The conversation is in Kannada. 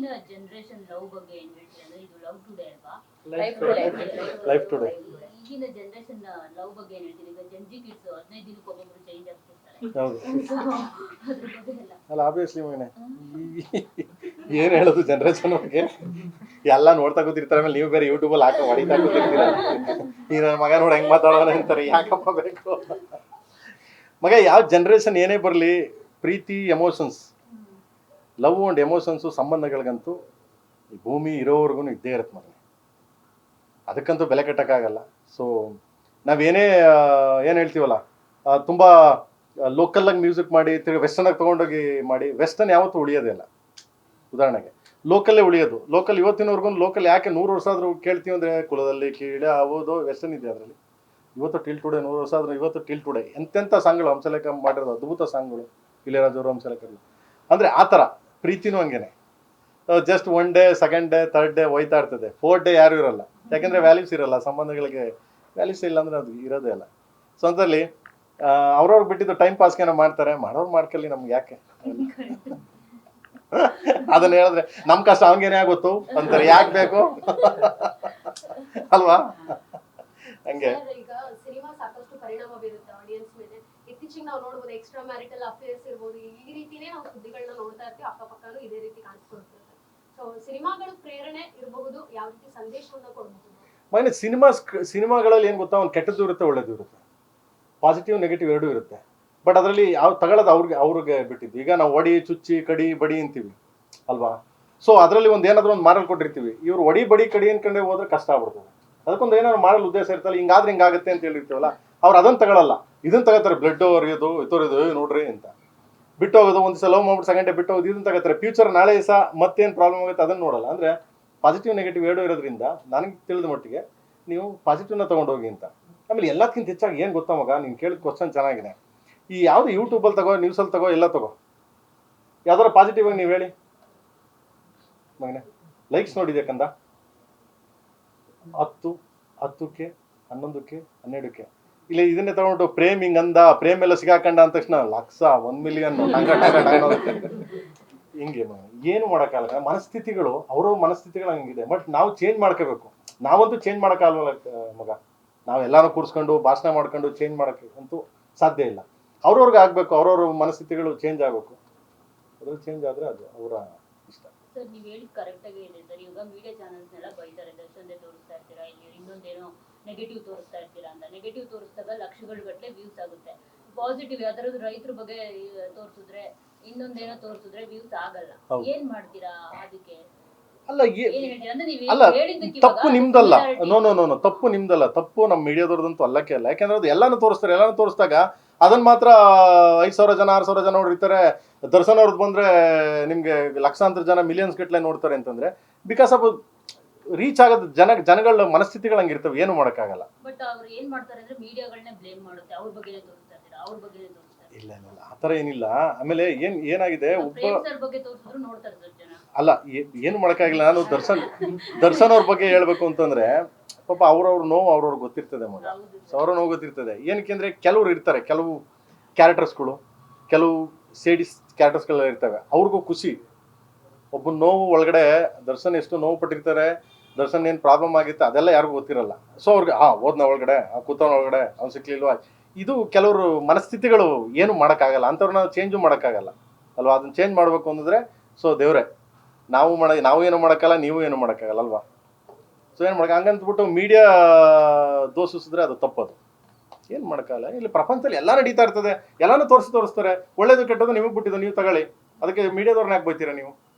ಈಗಿನ ಜನರೇಷನ್ ಲವ್ ಬಗ್ಗೆ ಏನ್ ಹೇಳ್ತೀರಾ ಅಂದ್ರೆ ಇದು ಲವ್ ಟುಡೇ ಅಲ್ವಾ? ಲೈಫ್ ಟುಡೇ ಈಗಿನ ಜನರೇಷನ್ ಲವ್ ಬಗ್ಗೆ ಏನ್ ಹೇಳ್ತೀರಿ? ಈಗ ಜಂಜಿ ಕಿಡ್ಸ್ 15 ದಿನಕ್ಕೆ ಒಬ್ಬೊಬ್ರು ಚೇಂಜ್ ಆಗ್ತಿರ್ತಾರೆ. ಹೌದು ಅದ್ರ ಬಗ್ಗೆ ಎಲ್ಲ ಅಲ್ಲ ಆಬ್ವಿಯಸ್ಲಿ ಮಗನೆ ಏನು ಹೇಳೋದು ಜನರೇಷನ್ ಬಗ್ಗೆ ಎಲ್ಲ ನೋಡ್ತಾ ಕೂತಿರ್ತಾರೆ. ಆಮೇಲೆ ನೀವು ಬೇರೆ ಯೂಟ್ಯೂಬಲ್ಲಿ ಹಾಕೋ ಹೊಡಿತಾ ಕೂತಿರ್ತೀರ. ಈ ನನ್ನ ಮಗ ನೋಡಿ ಹೆಂಗೆ ಮಾತಾಡೋಣ ಅಂತಾರೆ. ಯಾಕಪ್ಪ ಬೇಕು ಮಗ? ಯಾವ ಜನರೇಷನ್ ಏನೇ ಬರಲಿ, ಪ್ರೀತಿ ಎಮೋಷನ್ಸ್, ಲವ್ ಆ್ಯಂಡ್ ಎಮೋಷನ್ಸು ಸಂಬಂಧಗಳಿಗಂತೂ ಈ ಭೂಮಿ ಇರೋವರೆಗೂ ಇದ್ದೇ ಇರುತ್ತೆ ಮಗನೆ. ಅದಕ್ಕಂತೂ ಬೆಲೆ ಕಟ್ಟೋಕ್ಕಾಗಲ್ಲ. ಸೊ ನಾವೇನೇ ಏನು ಹೇಳ್ತೀವಲ್ಲ, ತುಂಬ ಲೋಕಲ್ಲಾಗಿ ಮ್ಯೂಸಿಕ್ ಮಾಡಿ ತಿರ್ಗಿ ವೆಸ್ಟರ್ನಾಗಿ ತೊಗೊಂಡೋಗಿ ಮಾಡಿ, ವೆಸ್ಟರ್ನ್ ಯಾವತ್ತೂ ಉಳಿಯೋದೇ ಇಲ್ಲ. ಉದಾಹರಣೆಗೆ ಲೋಕಲ್ಲೇ ಉಳಿಯೋದು. ಲೋಕಲ್ ಇವತ್ತಿನವರೆಗೂ ಲೋಕಲ್ ಯಾಕೆ 100 ವರ್ಷ ಆದರೂ ಕೇಳ್ತೀವಿ ಅಂದರೆ, ಕುಲದಲ್ಲಿ ಕೀಳೆ ಆಗೋದು ವೆಸ್ಟರ್ನ್ ಇದೆ ಅದರಲ್ಲಿ. ಇವತ್ತು ಟಿಲ್ ಟುಡೇ 100 ವರ್ಷ ಆದರೂ ಇವತ್ತು ಟಿಲ್ ಟುಡೇ ಎಂತೆಂಥ ಸಾಂಗ್ಗಳು ಹಂಸಲೇಖ ಮಾಡಿರೋದು, ಅದ್ಭುತ ಸಾಂಗ್ಗಳು ಇಳೆಯರಾಜವರು ಹಂಸಲೇಖರು. ಅಂದರೆ ಆ ಥರ ಪ್ರೀತಿನೂ ಹಂಗೇನೆ. Just 1 day 2nd day 3rd day ಹೋಯ್ತಾ ಇರ್ತದೆ. 4th ಡೇ ಯಾರೂ ಇರೋಲ್ಲ. ಯಾಕೆಂದರೆ ವ್ಯಾಲ್ಯೂಸ್ ಇರೋಲ್ಲ ಸಂಬಂಧಗಳಿಗೆ. ವ್ಯಾಲ್ಯೂಸ್ ಇಲ್ಲ ಅಂದರೆ ಅದು ಇರೋದೇ ಇಲ್ಲ. ಸೊ ಅಂತಲ್ಲಿ ಅವ್ರವ್ರಿಗೆ ಬಿಟ್ಟಿದ್ದು ಟೈಮ್ ಪಾಸ್ಗೇನೋ ಮಾಡ್ತಾರೆ. ಮಾಡೋರು ಮಾಡ್ಕೊಳ್ಳಿ, ನಮ್ಗೆ ಯಾಕೆ ಅದನ್ನ ಹೇಳಿದ್ರೆ ನಮ್ಮ ಕಷ್ಟ ಅವ್ನಿಗೇನೇ ಆಗುತ್ತೋ ಅಂತಾರೆ. ಯಾಕೆ ಬೇಕು ಅಲ್ವಾ? ಹಂಗೆ ಈಗ ಸಿನಿಮಾ ಸಾಕಷ್ಟು ಪರಿಣಾಮ ಬೀರುತ್ತೆ ಆಡಿಯನ್ಸ್ ಮೇಲೆ. ಇತ್ತೀಚೆಗೆ ನಾವು ನೋಡಬಹುದು ಎಕ್ಸ್ಟ್ರಾ ಮ್ಯಾರಿಟಲ್ ಅಫೇರ್ಸ್ ಇರ್ಬೋದು, ಈ ರೀತಿನೇ ನಾವು ಸುದ್ದಿಗಳನ್ನ ನೋಡ್ತಾ ಇರ್ತೀವಿ. ಅಕ್ಕಪಕ್ಕನೂ ಇದೇ ರೀತಿ ಕಾಣಿಸ್ಕೊಳ್ತಿರುತ್ತೆ. ಸೊ ಸಿನಿಮಾಗಳು ಪ್ರೇರಣೆ ಇರಬಹುದು, ಯಾವ ರೀತಿ ಸಂದೇಶವನ್ನ ಕೊಡಬಹುದು? ಮೈನ್ ಸಿನಿಮಾಗಳಲ್ಲಿ ಏನು ಗೊತ್ತಾ, ಒಂದು ಕೆಟ್ಟದ್ದು ಇರುತ್ತೆ, ಒಳ್ಳೇದು ಇರುತ್ತೆ, ಪಾಸಿಟಿವ್ ನೆಗೆಟಿವ್ ಎರಡೂ ಇರುತ್ತೆ. ಬಟ್ ಅದರಲ್ಲಿ ಯಾವ ತಗೊಳ್ಳೋದು ಅವ್ರಿಗೆ ಬಿಟ್ಟಿದ್ದು. ಈಗ ನಾವು ಒಡಿ ಚುಚ್ಚಿ ಕಡಿ ಬಡಿ ಅಂತೀವಿ ಅಲ್ವಾ? ಸೊ ಅದರಲ್ಲಿ ಒಂದು ಏನಾದರೂ ಒಂದು ಮಾರಲ್ ಕೊಟ್ಟಿರ್ತೀವಿ. ಇವ್ರು ಒಡಿ ಬಡಿ ಕಡಿ ಅನ್ಕೊಂಡೆ ಹೋದ್ರೆ ಕಷ್ಟ ಆಗ್ಬಿಡ್ತದೆ. ಅದಕ್ಕೊಂದು ಏನಾದ್ರು ಮಾರಲ್ ಉದ್ದೇಶ ಇರ್ತಲ್ಲ. ಹಿಂಗಾದ್ರೆ ಹಿಂಗಾಗುತ್ತೆ ಅಂತ ಹೇಳಿರ್ತೀವಲ್ಲ, ಅವ್ರು ಅದನ್ನು ತಗೊಳ್ಳಲ್ಲ, ಇದನ್ನು ತಗೋತಾರೆ. ಬ್ಲಡ್ ಹೊರಿಯೋದು ಇತೋರಿಯೋದು ನೋಡ್ರಿ ಅಂತ ಬಿಟ್ಟು ಹೋಗೋದು. ಒಂದು ಸಲ ಲವ್ ಮಾಡ್ಬಿಟ್ಟು 2nd ಡೇ ಬಿಟ್ಟು ಹೋಗೋದು, ಇದನ್ನು ತಗೋತಾರೆ. ಫ್ಯೂಚರ್ ನಾಳೆ ಸಹ ಮತ್ತೇನು ಪ್ರಾಬ್ಲಮ್ ಆಗುತ್ತೆ ಅದನ್ನು ನೋಡಲ್ಲ. ಅಂದರೆ ಪಾಸಿಟಿವ್ ನೆಗೆಟಿವ್ ಎರಡೂ ಇರೋದ್ರಿಂದ ನನಗೆ ತಿಳಿದ ಮಟ್ಟಿಗೆ ನೀವು ಪಾಸಿಟಿವ್ನ ತೊಗೊಂಡೋಗಿ ಅಂತ. ಆಮೇಲೆ ಎಲ್ಲದಕ್ಕಿಂತ ಹೆಚ್ಚಾಗಿ ಏನು ಗೊತ್ತಾ ಮಗ, ನೀನು ಕೇಳಿದ ಕ್ವಶನ್ ಚೆನ್ನಾಗಿದೆ. ಈ ಯಾವುದು ಯೂಟ್ಯೂಬಲ್ಲಿ ತಗೋ, ನ್ಯೂಸಲ್ಲಿ ತಗೋ, ಎಲ್ಲ ತಗೋ, ಯಾವ್ದಾರ ಪಾಸಿಟಿವ್ ಆಗಿ ನೀವು ಹೇಳಿ ಮಗನೆ. ಲೈಕ್ಸ್ ನೋಡಿದೆ ಕಂದ, 10, 10ಕ್ಕೆ 11ಕ್ಕೆ 12ಕ್ಕೆ. ಇಲ್ಲಿ ಇದನ್ನೇ ತಗೊಂಡು ಪ್ರೇಮ್ ಹಿಂಗಂದ, ಪ್ರೇಮ್ ಎಲ್ಲ ಸಿಗಾಕಂಡ ಅಂದ ತಕ್ಷಣ ಲಕ್ಷ 1 ಮಿಲಿಯನ್ ಹಿಂಗೆ ಮಗ. ಏನು ಮಾಡೋಕ್ಕಾಗಲ್ಲ. ಮನಸ್ಥಿತಿಗಳು ಅವ್ರವ್ರ ಮನಸ್ಥಿತಿಗಳು ಹಂಗಿದೆ. ಬಟ್ ನಾವು ಚೇಂಜ್ ಮಾಡ್ಕೋಬೇಕು. ನಾವಂತೂ ಚೇಂಜ್ ಮಾಡೋಕ್ಕಾಗಲ್ಲ ಮಗ. ನಾವೆಲ್ಲಾನು ಕೂರಿಸ್ಕೊಂಡು ಭಾಷಣ ಮಾಡ್ಕೊಂಡು ಚೇಂಜ್ ಮಾಡೋಕ್ಕೆ ಅಂತೂ ಸಾಧ್ಯ ಇಲ್ಲ. ಅವ್ರವ್ರಿಗೆ ಆಗಬೇಕು, ಅವ್ರವ್ರ ಮನಸ್ಥಿತಿಗಳು ಚೇಂಜ್ ಆಗಬೇಕು. ಅದ್ರಲ್ಲಿ ಚೇಂಜ್ ಆದರೆ ಅದು ಅವರ ಇಷ್ಟ. ಸರ್ ನೀವು ಹೇಳಿದ್ ಕರೆಕ್ಟ್ ಆಗಿ ಇದೆ ಸರ್. ಇವಾಗ ಮೀಡಿಯಾ ಚಾನಲ್ಸ್ನೆಲ್ಲ ಬೈತಾರೆ, ದರ್ಶನದೇ ತೋರಿಸ್ತಾ ಇರ್ತೀರಾ, ಇಲ್ಲಿ ಇನ್ನೊಂದೇನೋ ನೆಗೆಟಿವ್ ತೋರಿಸ್ತಾ ಇರ್ತೀರಾ ಅಂತ. ನೆಗೆಟಿವ್ ತೋರಿಸಿದಾಗ ಲಕ್ಷಗಳ ಗಟ್ಟಲೆ ವ್ಯೂಸ್ ಆಗುತ್ತೆ. ಪಾಸಿಟಿವ್ ಯಾವ್ದಾದ್ರು ರೈತರ ಬಗ್ಗೆ ತೋರಿಸಿದ್ರೆ, ಇನ್ನೊಂದೇನೋ ತೋರಿಸಿದ್ರೆ ವ್ಯೂಸ್ ಆಗಲ್ಲ. ಏನ್ ಮಾಡ್ತೀರಾ ಅದಕ್ಕೆ? ಅಲ್ಲ ಏನ್ ಹೇಳ್ತೀರಾ ಅಂದ್ರೆ ನೀವು ಅಲ್ಲ, ಹೇಳಿದ್ದಕ್ಕೆ ತಪ್ಪು ನಿಮ್ದಲ್ಲ. ನೋ ತಪ್ಪು ನಿಮ್ದಲ್ಲ. ತಪ್ಪು ನಮ್ಮ ಮೀಡಿಯಾದವ್ರದಂತೂ ಅಲ್ಲಕ್ಕೆ ಅಲ್ಲ. ಯಾಕೆಂದ್ರೆ ಅದು ಎಲ್ಲಾನು ತೋರಿಸ್ತಾರೆ. ಎಲ್ಲಾನು ತೋರಿಸಿದಾಗ ಅದನ್ನ ಮಾತ್ರ 5,000 ಜನ 6,000 ಜನ ನೋಡಿರ್ತಾರೆ. ದರ್ಶನ್ ಅವ್ರದ್ದು ಬಂದ್ರೆ ನಿಮ್ಗೆ ಲಕ್ಷಾಂತರ ಜನ ಮಿಲಿಯನ್ಸ್ ಗಟ್ಟಲೆ ನೋಡ್ತಾರೆ ಅಂತಂದ್ರೆ, ಬಿಕಾಸ್ ಆಫ್ ರೀಚ್ ಆಗೋದು ಜನಗಳ ಮನಸ್ಥಿತಿಗಳು ಹಂಗಿರ್ತವೆ. ಏನು ಮಾಡೋಕ್ಕಾಗಲ್ಲ. ಬಟ್ ಅವ್ರು ಏನ್ ಮಾಡ್ತಾರೆ ಅಂದ್ರೆ ಮೀಡಿಯಾಗಳನ್ನೇ ಬ್ಲೇಮ್ ಮಾಡುತ್ತೆ. ಅವ್ರ ಬಗ್ಗೆನೇ ತೋರಿಸ್ತಾ ಇರ್ತೀರಾ, ಅವ್ರ ಬಗ್ಗೆನೇ ತೋರಿಸ್ತಾ ಇರ್ತೀರಾ. ಇಲ್ಲ ಆ ಥರ ಏನಿಲ್ಲ. ಆಮೇಲೆ ಏನಾಗಿದೆ, ಪ್ರೇಮ್ ಸರ್ ಬಗ್ಗೆ ತೋರಿಸಿದ್ರು ನೋಡ್ತಾರೆ ಸರ್ ಜನ. ಅಲ್ಲ ಏನು ಮಾಡೋಕ್ಕಾಗಿಲ್ಲ. ನಾನು ದರ್ಶನ್ ಅವ್ರ ಬಗ್ಗೆ ಹೇಳ್ಬೇಕು ಅಂತಂದ್ರೆ, ಪಾಪ ಅವ್ರವ್ರ ನೋವು ಅವ್ರವ್ರಿಗೆ ಗೊತ್ತಿರ್ತದೆ ಮಗ. ಸೊ ಅವ್ರ ನೋವು ಗೊತ್ತಿರ್ತದೆ. ಏನಕ್ಕೆ ಅಂದರೆ ಕೆಲವ್ರು ಇರ್ತಾರೆ, ಕೆಲವು ಕ್ಯಾರೆಕ್ಟರ್ಸ್ಗಳು, ಕೆಲವು ಸೇಡಿಸ್ ಕ್ಯಾರೆಕ್ಟರ್ಸ್ಗಳು ಇರ್ತವೆ. ಅವ್ರಿಗೂ ಖುಷಿ. ಒಬ್ಬ ನೋವು ಒಳಗಡೆ ದರ್ಶನ್ ಎಷ್ಟು ನೋವು ಪಟ್ಟಿರ್ತಾರೆ, ದರ್ಶನ್ ಏನು ಪ್ರಾಬ್ಲಮ್ ಆಗಿತ್ತು ಅದೆಲ್ಲ ಯಾರಿಗೂ ಗೊತ್ತಿರಲ್ಲ. ಸೊ ಅವ್ರಿಗೆ ಹೋದ್ನ ಒಳಗಡೆ, ಕೂತವನ ಒಳಗಡೆ ಅವ್ನು ಸಿಕ್ಲಿಲ್ವಾ, ಇದು ಕೆಲವರು ಮನಸ್ಥಿತಿಗಳು ಏನು ಮಾಡೋಕ್ಕಾಗಲ್ಲ. ಅಂಥವ್ರನ್ನ ಚೇಂಜು ಮಾಡೋಕ್ಕಾಗಲ್ಲ ಅಲ್ವಾ? ಅದನ್ನ ಚೇಂಜ್ ಮಾಡಬೇಕು ಅಂತಂದರೆ ಸೊ ದೇವ್ರೆ ನಾವು ಏನು ಮಾಡೋಕ್ಕಲ್ಲ, ನೀವು ಏನು ಮಾಡೋಕ್ಕಾಗಲ್ಲ ಅಲ್ವಾ? ಸೊ ಏನು ಮಾಡೋಕೆ ಹಂಗಂತಬಿಟ್ಟು ಮೀಡಿಯಾ ದೋಷಿಸಿದ್ರೆ ಅದು ತಪ್ಪದು. ಏನು ಮಾಡೋಕ್ಕಾಗಲ್ಲ. ಇಲ್ಲಿ ಪ್ರಪಂಚದಲ್ಲಿ ಎಲ್ಲ ನಡೀತಾ ಇರ್ತದೆ. ಎಲ್ಲಾನು ತೋರಿಸ್ತಾರೆ. ಒಳ್ಳೇದು ಕೆಟ್ಟದ್ದು ನಿಮಗೆ ಬಿಟ್ಟಿದ್ದು, ನೀವು ತಗೊಳ್ಳಿ. ಅದಕ್ಕೆ ಮೀಡಿಯಾದವ್ರನ್ನ ಯಾಕೆ ಬೈತೀರಾ ನೀವು?